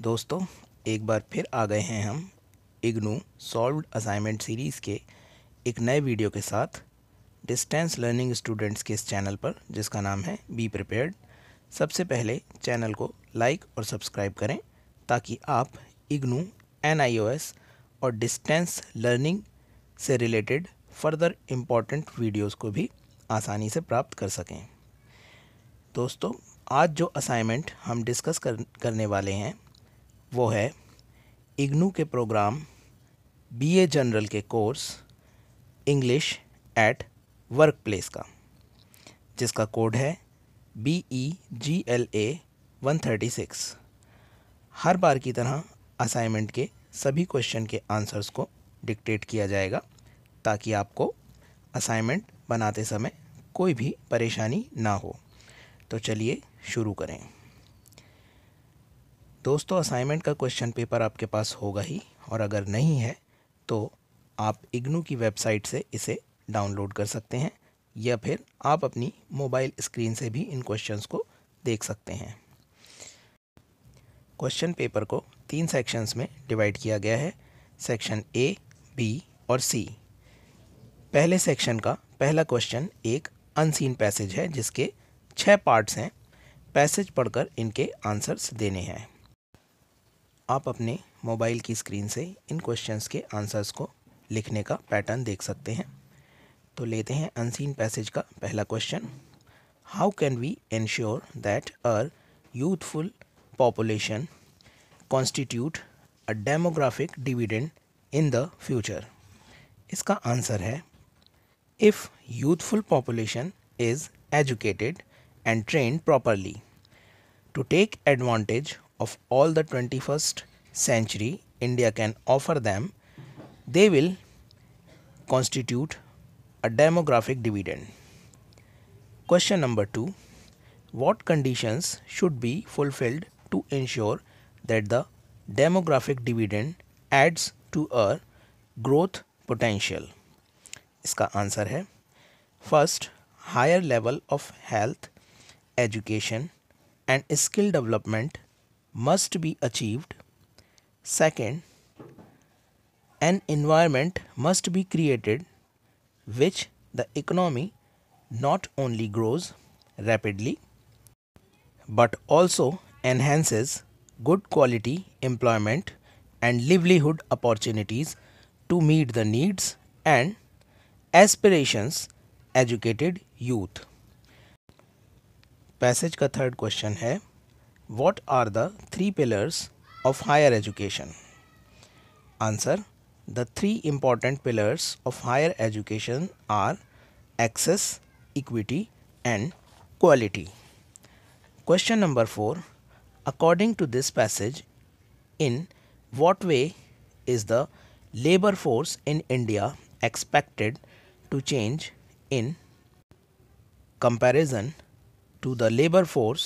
दोस्तों, एक बार फिर आ गए हैं हम इग्नू सॉल्व्ड असाइनमेंट सीरीज़ के एक नए वीडियो के साथ डिस्टेंस लर्निंग स्टूडेंट्स के इस चैनल पर, जिसका नाम है बी प्रिपेयर्ड। सबसे पहले चैनल को लाइक और सब्सक्राइब करें ताकि आप इग्नू NIOS और डिस्टेंस लर्निंग से रिलेटेड फर्दर इम्पॉर्टेंट वीडियोस को भी आसानी से प्राप्त कर सकें। दोस्तों, आज जो असाइनमेंट हम डिस्कस करने वाले हैं वो है इग्नू के प्रोग्राम BA जनरल के course English at work place का, जिसका कोड है BEGLA 136। हर बार की तरह असाइनमेंट के सभी क्वेश्चन के आंसर्स को डिक्टेट किया जाएगा ताकि आपको असाइनमेंट बनाते समय कोई भी परेशानी ना हो। तो चलिए शुरू करें। दोस्तों, असाइनमेंट का क्वेश्चन पेपर आपके पास होगा ही, और अगर नहीं है तो आप इग्नू की वेबसाइट से इसे डाउनलोड कर सकते हैं या फिर आप अपनी मोबाइल स्क्रीन से भी इन क्वेश्चंस को देख सकते हैं। क्वेश्चन पेपर को 3 सेक्शंस में डिवाइड किया गया है, सेक्शन A, B और C। पहले सेक्शन का पहला क्वेश्चन एक अनसीन पैसेज है जिसके 6 पार्ट्स हैं। पैसेज पढ़कर इनके आंसर्स देने हैं। आप अपने मोबाइल की स्क्रीन से इन क्वेश्चंस के आंसर्स को लिखने का पैटर्न देख सकते हैं। तो लेते हैं अनसीन पैसेज का पहला question. How can we ensure that a youthful population constitute a demographic dividend in the future? इसका आंसर है, if youthful population is educated and trained properly to take advantage of all the 21st century India can offer them, they will constitute a demographic dividend. Question number 2. What conditions should be fulfilled to ensure that the demographic dividend adds to a growth potential? इसका answer है, first, higher level of health, education and skill development must be achieved. Second, an environment must be created which the economy not only grows rapidly but also enhances good quality employment and livelihood opportunities to meet the needs and aspirations educated youth. Passage का third question है, what are the 3 pillars of higher education? Answer, the 3 important pillars of higher education are access, equity and quality. Question number 4, according to this passage, in what way is the labour force in India expected to change in comparison to the labor force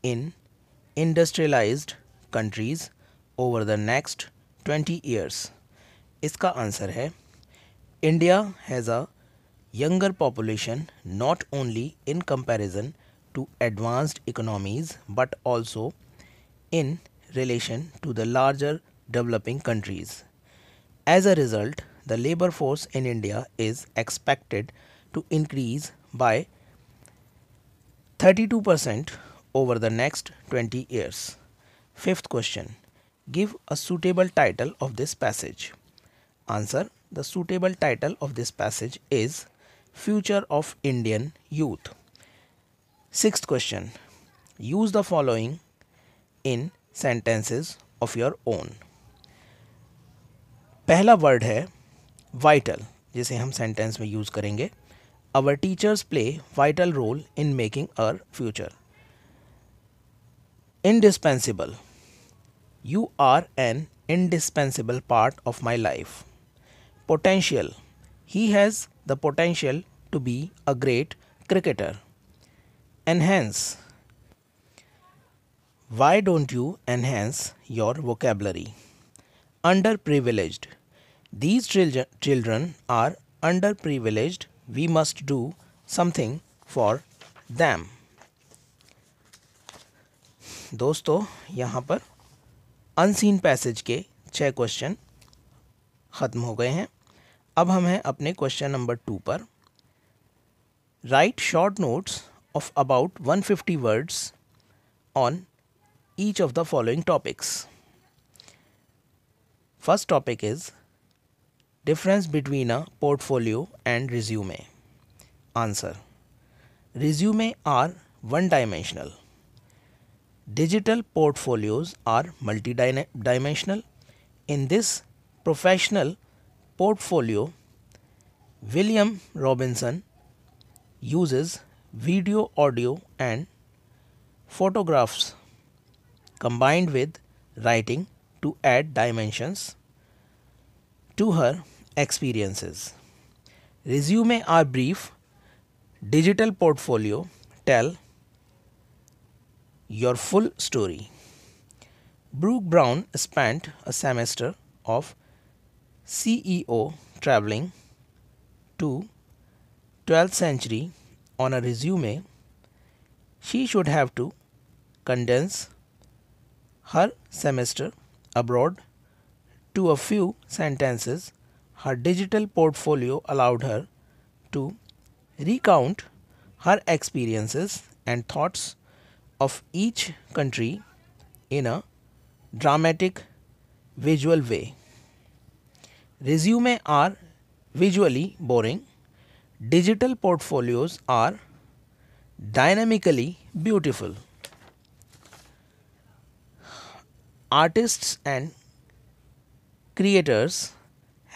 in industrialized countries over the next 20 years? इसका answer है, India has a younger population not only in comparison to advanced economies but also in relation to the larger developing countries. As a result, the labor force in India is expected to increase by 32% over the next 20 years. Fifth question, give a suitable title of this passage. Answer, the suitable title of this passage is Future of Indian Youth. Sixth question, use the following in sentences of your own. पहला word है vital, जिसे हम sentence में use करेंगे। Our teachers play vital role in making our future. Indispensable. You are an indispensable part of my life. Potential. He has the potential to be a great cricketer. Enhance. Why don't you enhance your vocabulary? Underprivileged. These children are underprivileged. We must do something for them. दोस्तों, यहाँ पर unseen passage के 6 question ख़त्म हो गए हैं। अब हम हैं अपने क्वेश्चन नंबर 2 पर। Right short notes of about 150 words on each of the following topics. First topic is difference between a portfolio and resume. Answer: resume are one-dimensional. Digital portfolios are multi-dimensional. In this professional portfolio, William Robinson uses video, audio, and photographs combined with writing to add dimensions to her experiences. Resume are brief. Digital portfolio tell your full story. Brooke Brown spent a semester of CEO traveling to 12th century on a resume. She should have to condense her semester abroad to a few sentences. Her digital portfolio allowed her to recount her experiences and thoughts of each country in a dramatic visual way. Resume are visually boring. Digital portfolios are dynamically beautiful. Artists and creators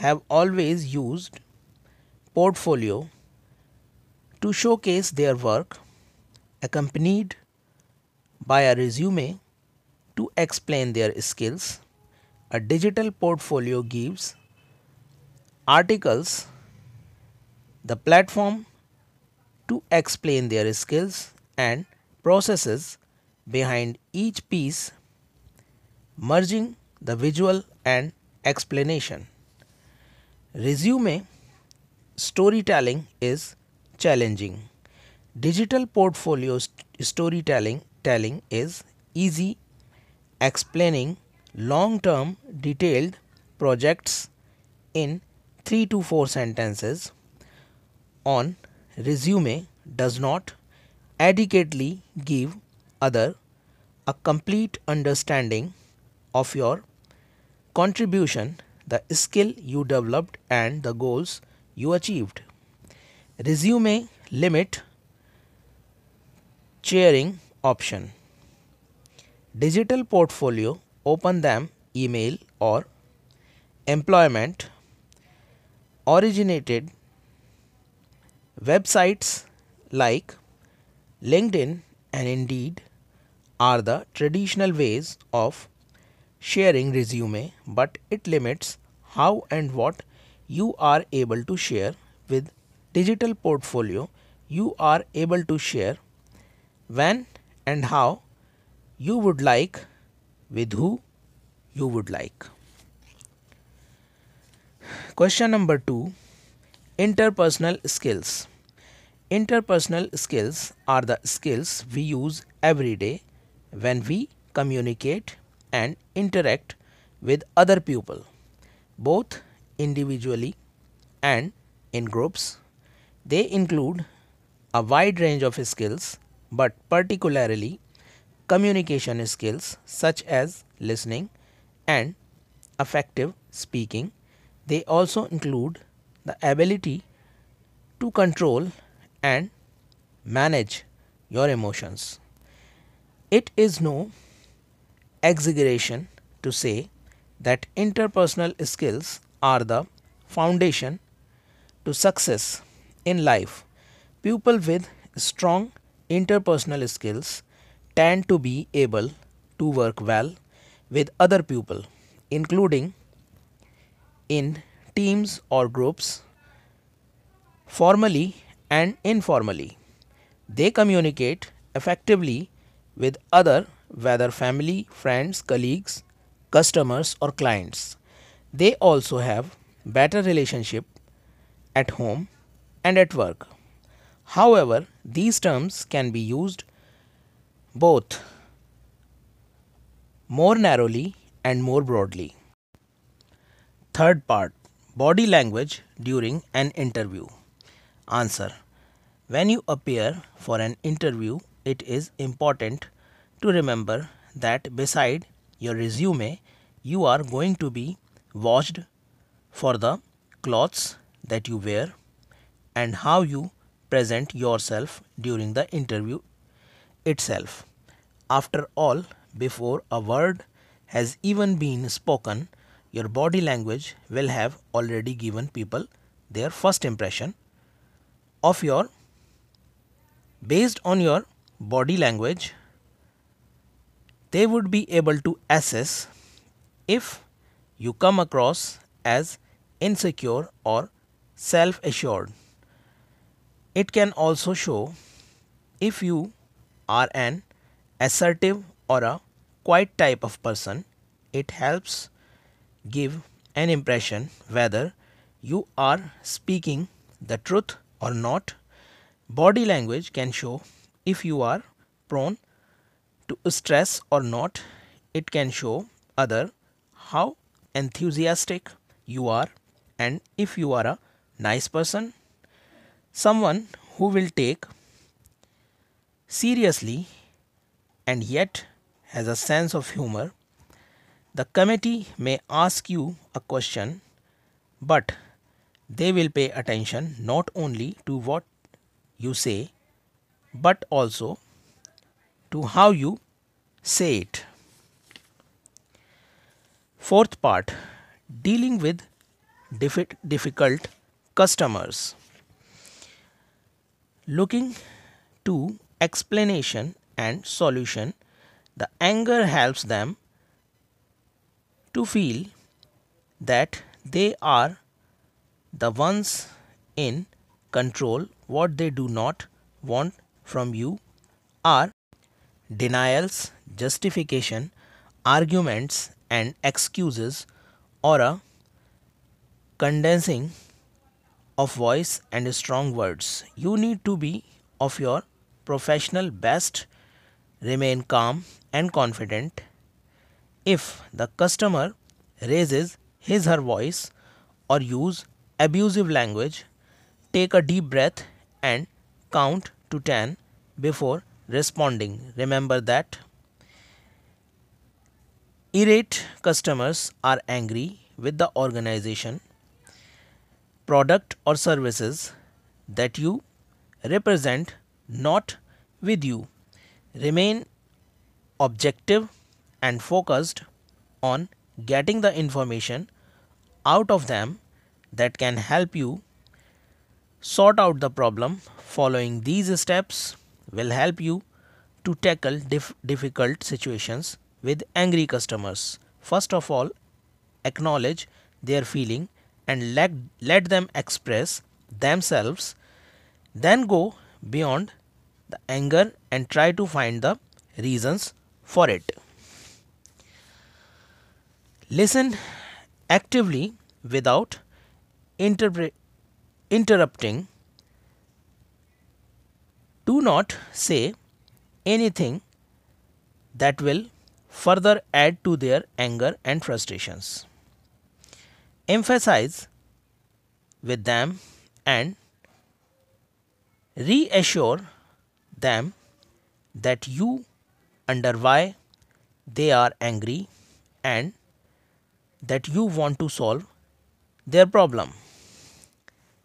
have always used portfolio to showcase their work, accompanied by a resume to explain their skills. A digital portfolio gives articles the platform to explain their skills and processes behind each piece, merging the visual and explanation. Resume storytelling is challenging. Digital portfolio storytelling is easy, explaining long-term detailed projects in 3 to 4 sentences. On resume does not adequately give other a complete understanding of your contribution, the skill you developed, and the goals you achieved. Resume limit sharing option. Digital portfolio open them email or employment originated websites like LinkedIn and Indeed are the traditional ways of sharing resume, but it limits how and what you are able to share. With digital portfolio, you are able to share when and how you would like, with who you would like. Question number 2. Interpersonal skills. Interpersonal skills are the skills we use every day when we communicate and interact with other people, both individually and in groups. They include a wide range of skills, but particularly communication skills such as listening and effective speaking. They also include the ability to control and manage your emotions. It is no exaggeration to say that interpersonal skills are the foundation to success in life. People with strong interpersonal skills tend to be able to work well with other people, including in teams or groups, formally and informally. They communicate effectively with other, whether family, friends, colleagues, customers or clients. They also have better relationship at home and at work. However, these terms can be used both more narrowly and more broadly. Third part, body language during an interview. Answer. When you appear for an interview, it is important to remember that beside your resume, you are going to be watched for the clothes that you wear and how you present yourself during the interview itself. After all, before a word has even been spoken, your body language will have already given people their first impression of your. Based on your body language, they would be able to assess if you come across as insecure or self-assured. It can also show if you are an assertive or a quiet type of person. It helps give an impression whether you are speaking the truth or not. Body language can show if you are prone to stress or not. It can show other how enthusiastic you are and if you are a nice person, someone who will take seriously and yet has a sense of humor. The committee may ask you a question, but they will pay attention not only to what you say, but also to how you say it. Fourth part, dealing with difficult customers. Looking to explanation and solution, the anger helps them to feel that they are the ones in control. What they do not want from you are denials, justification, arguments and excuses, or a condensing of voice and strong words. You need to be of your professional best, remain calm and confident. If the customer raises his her voice or use abusive language, take a deep breath and count to 10 before responding. Remember that irate customers are angry with the organization, product or services that you represent, not with you. Remain objective and focused on getting the information out of them that can help you sort out the problem. Following these steps will help you to tackle difficult situations with angry customers. First of all, acknowledge their feeling and let them express themselves. Then go beyond the anger and try to find the reasons for it. Listen actively without interrupting. Do not say anything that will further add to their anger and frustrations. Emphasize with them and reassure them that you understand why they are angry and that you want to solve their problem.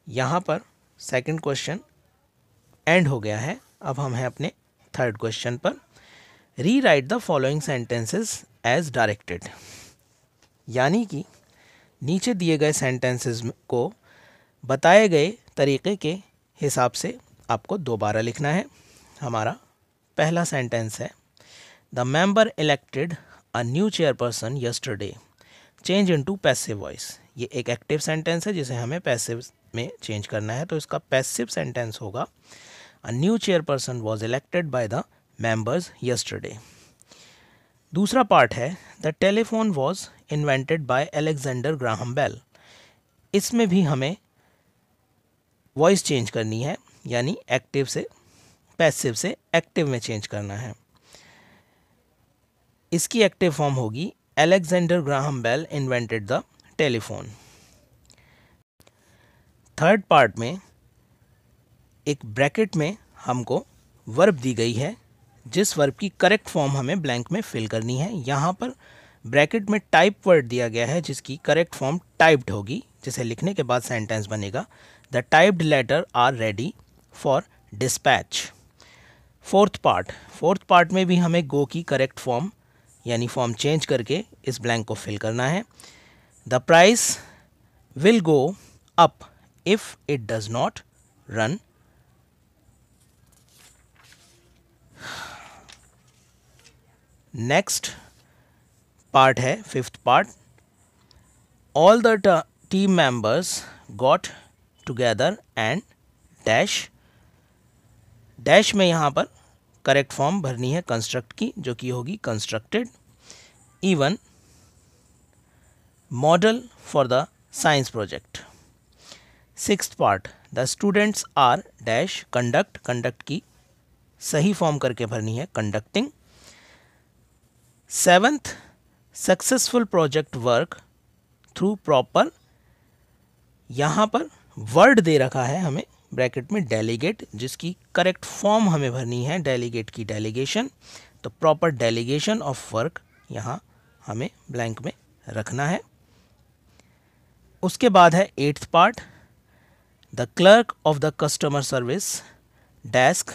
यहाँ पर second question and हो गया है. अब हम हैं अपने third question पर. Rewrite the following sentences as directed. यानी कि नीचे दिए गए सेंटेंसेस को बताए गए तरीके के हिसाब से आपको दोबारा लिखना है. हमारा पहला सेंटेंस है, the member elected a new chairperson yesterday, change into passive voice. ये एक एक्टिव सेंटेंस है जिसे हमें पैसिव में चेंज करना है, तो इसका पैसिव सेंटेंस होगा, a new chairperson was elected by the members yesterday. दूसरा पार्ट है, the telephone was invented by Alexander Graham Bell. इसमें भी हमें वॉइस चेंज करनी है, यानी एक्टिव से पैसिव से एक्टिव में चेंज करना है. इसकी एक्टिव फॉर्म होगी Alexander Graham Bell invented the telephone. Third part में एक ब्रैकेट में हमको वर्ब दी गई है, जिस वर्ब की करेक्ट फॉर्म हमें ब्लैंक में फिल करनी है। यहाँ पर ब्रैकेट में टाइप वर्ड दिया गया है जिसकी करेक्ट फॉर्म टाइप्ड होगी, जिसे लिखने के बाद सेंटेंस बनेगा the typed letter are ready for dispatch. Fourth part में भी हमें गो की करेक्ट फॉर्म यानी फॉर्म चेंज करके इस ब्लैंक को फिल करना है। The price will go up if it does not run. Next part है fifth part, all the team members got together and dash में यहाँ पर करेक्ट फॉर्म भरनी है कंस्ट्रक्ट की, जो कि होगी constructed. Even model for the science project. Sixth part, the students are dash conduct की सही फॉर्म करके भरनी है conducting. Seventh, successful project work through proper, यहाँ पर वर्ड दे रखा है हमें ब्रैकेट में डेलीगेट, जिसकी करेक्ट फॉर्म हमें भरनी है डेलीगेट की डेलीगेशन। तो प्रॉपर डेलीगेशन ऑफ वर्क यहाँ हमें ब्लैंक में रखना है। उसके बाद है eighth part, the clerk of the customer service desk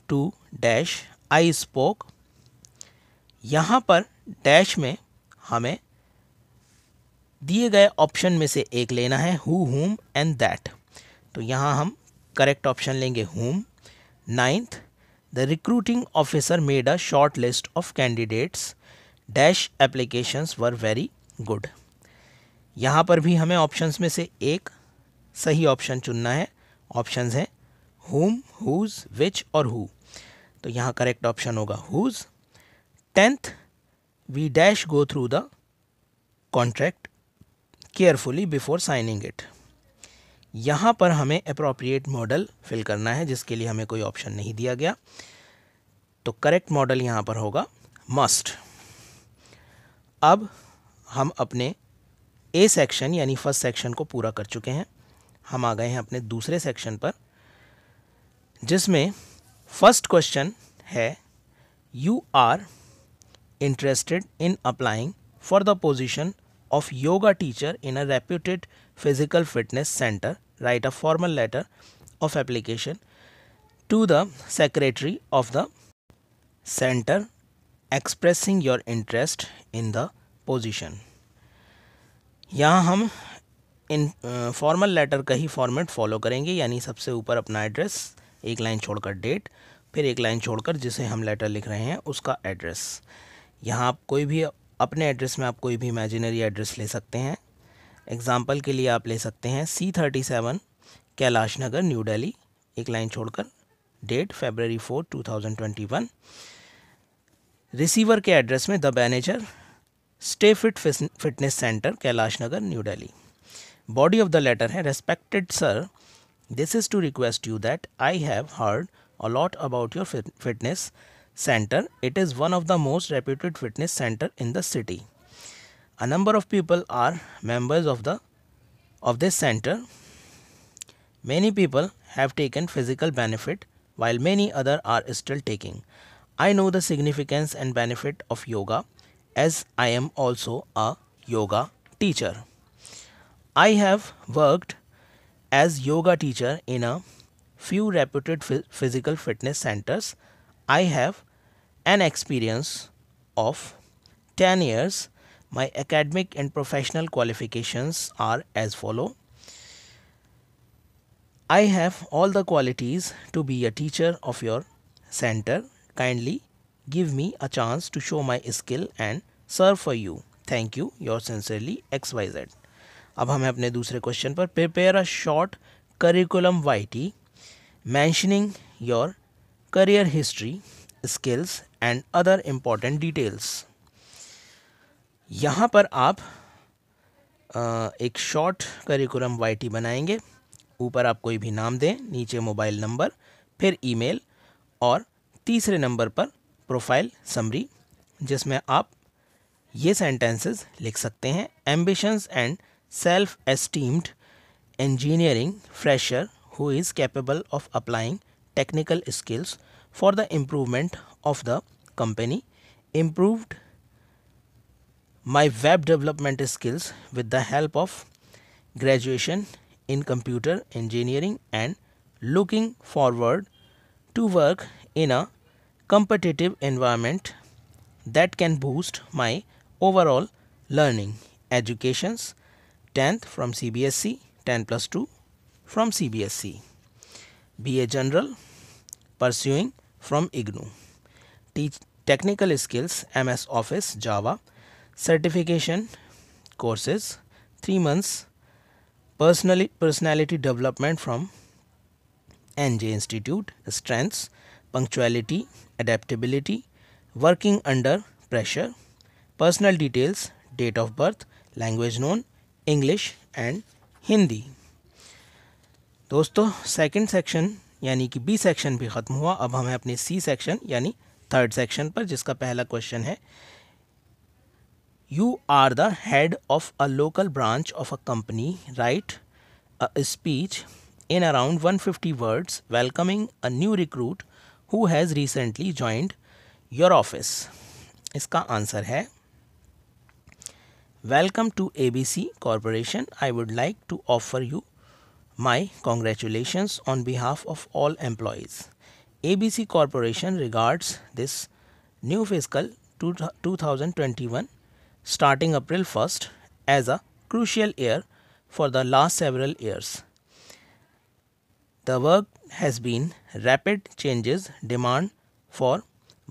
to dash I spoke. यहाँ पर डैश में हमें दिए गए ऑप्शन में से एक लेना है, हु, हुम एंड दैट। तो यहाँ हम करेक्ट ऑप्शन लेंगे हुम। Ninth, the recruiting officer made a short list of candidates dash applications were very good. यहाँ पर भी हमें ऑप्शंस में से एक सही ऑप्शन चुनना है। ऑप्शंस हैं हुम, हुज, विच और हु। तो यहाँ करेक्ट ऑप्शन होगा whose. 10th, we dash go through the contract carefully before signing it। यहाँ पर हमें appropriate मॉडल फिल करना है, जिसके लिए हमें कोई ऑप्शन नहीं दिया गया। तो करेक्ट मॉडल यहाँ पर होगा must। अब हम अपने ए सेक्शन यानी फर्स्ट सेक्शन को पूरा कर चुके हैं। हम आ गए हैं अपने दूसरे सेक्शन पर, जिसमें फर्स्ट क्वेश्चन है, you are interested in applying for the position of yoga teacher in a reputed physical fitness center, write a formal letter of application to the secretary of the center expressing your interest in the position। यहाँ हम in formal letter का ही format follow करेंगे, यानी सबसे ऊपर अपना address, एक line छोड़कर डेट, फिर एक लाइन छोड़कर जिसे हम लेटर लिख रहे हैं उसका एड्रेस। यहाँ आप कोई भी अपने एड्रेस में आप कोई भी इमेजिनरी एड्रेस ले सकते हैं। एग्जाम्पल के लिए आप ले सकते हैं C37 कैलाश नगर न्यू दिल्ली, एक लाइन छोड़कर, डेट February 4, 2021। रिसीवर के एड्रेस में the manager stay fit fitness centre Kailash Nagar new Delhi. Body of the letter है, respected sir, this is to request you that I have heard a lot about your fitness center. It is one of the most reputed fitness center in the city. A number of people are members of this center. Many people have taken physical benefit while many other are still taking. I know the significance and benefit of yoga as I am also a yoga teacher. I have worked as yoga teacher in a few reputed physical fitness centers. I have an experience of 10 years. My academic and professional qualifications are as follow. I have all the qualities to be a teacher of your center. Kindly give me a chance to show my skill and serve for you. Thank you. Yours sincerely XYZ। अब हमें अपने दूसरे question पर, prepare a short curriculum vitae mentioning your career history, skills and other important details। यहाँ पर आप एक short curriculum वाइटी बनाएंगे। ऊपर आप कोई भी नाम दें, नीचे मोबाइल नंबर, फिर ईमेल और तीसरे नंबर पर प्रोफाइल समरी, जिसमें आप ये सेंटेंसेस लिख सकते हैं। Ambitions and self esteemed engineering fresher who is capable of applying technical skills for the improvement of the company, improved my web development skills with the help of graduation in computer engineering and looking forward to work in a competitive environment that can boost my overall learning. Educations 10th from CBSE, 10 plus 2 from CBSE. BA General pursuing from IGNOU. Teach technical skills MS Office Java. Certification courses 3 months. Personality development from NJ Institute. Strengths punctuality, adaptability, working under pressure. Personal details date of birth, language known English and Hindi. दोस्तों second section यानी कि B section भी ख़त्म हुआ। अब हम हैं अपने सी सेक्शन यानी थर्ड सेक्शन पर, जिसका पहला क्वेश्चन है you are the head of a local branch of a company, write a speech in around 150 words welcoming a new recruit who has recently joined your office. इसका answer है Welcome to ABC Corporation. I would like to offer you my congratulations on behalf of all employees. ABC Corporation regards this new fiscal 2021 starting April 1st as a crucial year for the last several years. The work has been rapid changes demand for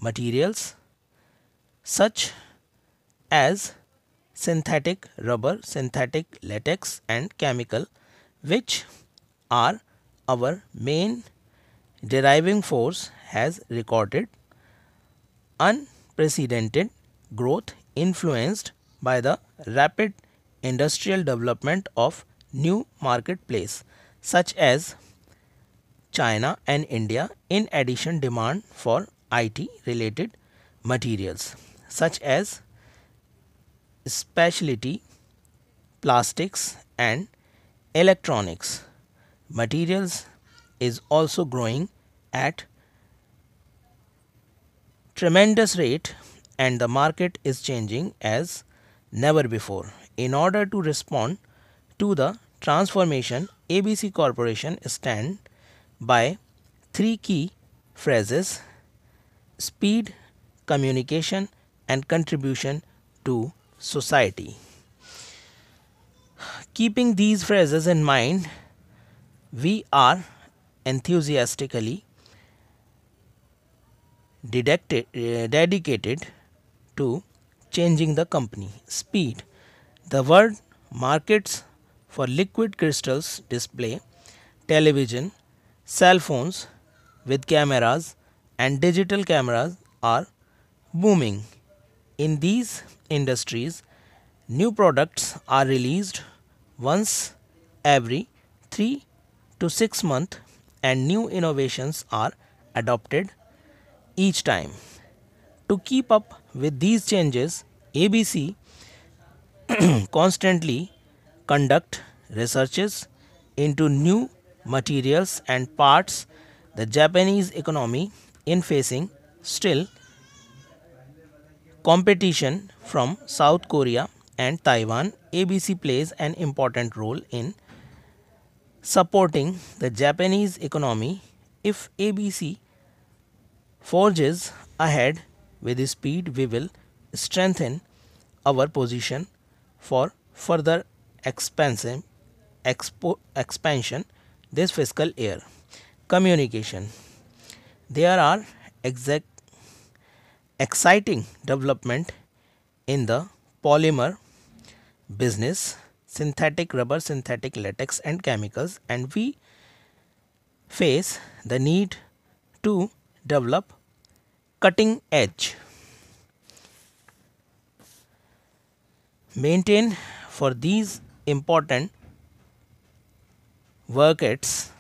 materials such as synthetic rubber, synthetic latex and chemical, which are our main driving force, has recorded unprecedented growth influenced by the rapid industrial development of new marketplace such as China and India. In addition, demand for IT related materials such as specialty plastics and electronics materials is also growing at tremendous rate, and the market is changing as never before. In order to respond to the transformation, ABC Corporation stand by three key phrases: speed, communication and contribution to society. Keeping these phrases in mind, we are enthusiastically dedicated to changing the company. Speed. The world markets for liquid crystals display, television, cell phones with cameras and digital cameras are booming. In these industries, new products are released once every 3 to 6 months and new innovations are adopted each time. To keep up with these changes, ABC constantly conduct researches into new materials and parts. The Japanese economy in facing still competition from South Korea and Taiwan. ABC plays an important role in supporting the Japanese economy. If ABC forges ahead with speed, we will strengthen our position for further expansion this fiscal year. Communication. There are exciting development in the polymer business, synthetic rubber, synthetic latex and chemicals, and we face the need to develop cutting edge, maintain for these important workets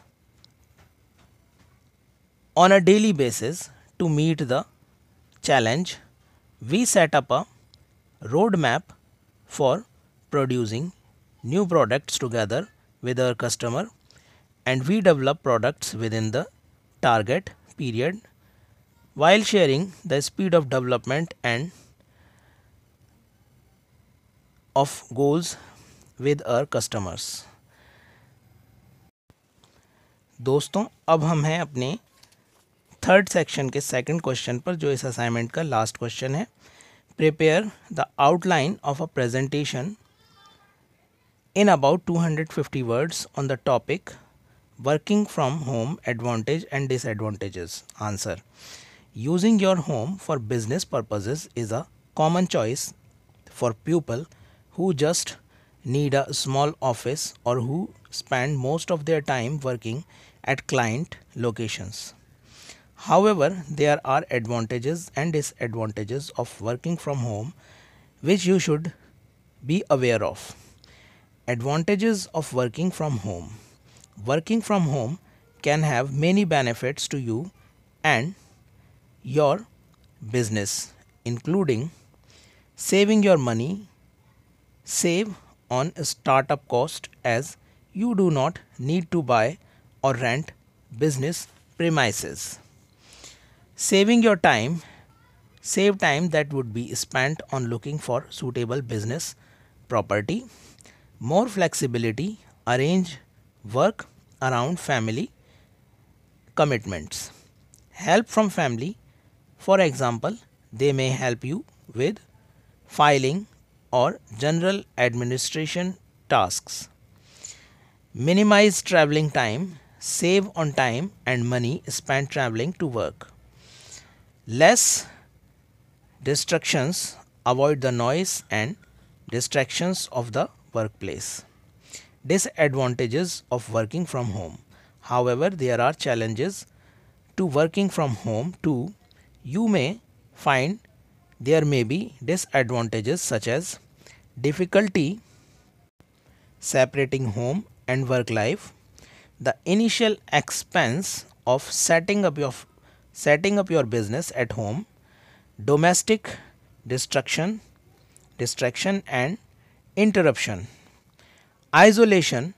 on a daily basis. To meet the challenge, we set up a roadmap for producing new products together with our customer, and we develop products within the target period while sharing the speed of development and of goals with our customers. दोस्तों अब हम हैं अपने third section के second question पर, जो इस assignment का लास्ट क्वेश्चन है. Prepare the outline of a presentation in about 250 words on the topic working from home advantage and disadvantages. Answer: using your home for business purposes is a common choice for people who just need a small office or who spend most of their time working at client locations. However, there are advantages and disadvantages of working from home which you should be aware of. Advantages of working from home. Working from home can have many benefits to you and your business, including saving your money, save on startup cost as you do not need to buy or rent business premises. Saving your time, save time that would be spent on looking for suitable business property. More flexibility, arrange work around family commitments. Help from family, for example, they may help you with filing or general administration tasks. Minimize traveling time, save on time and money spent traveling to work. Less distractions, avoid the noise and distractions of the workplace. Disadvantages of working from home. However, there are challenges to working from home too. You may find there may be disadvantages such as difficulty separating home and work life, the initial expense of setting up your business at home, domestic distraction and interruption, isolation,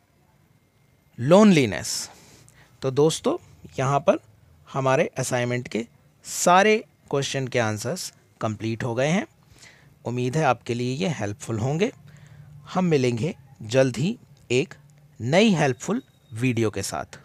loneliness. तो दोस्तों यहाँ पर हमारे assignment के सारे question के answers complete हो गए हैं. उम्मीद है आपके लिए ये हेल्पफुल होंगे. हम मिलेंगे जल्द ही एक नई हेल्पफुल वीडियो के साथ.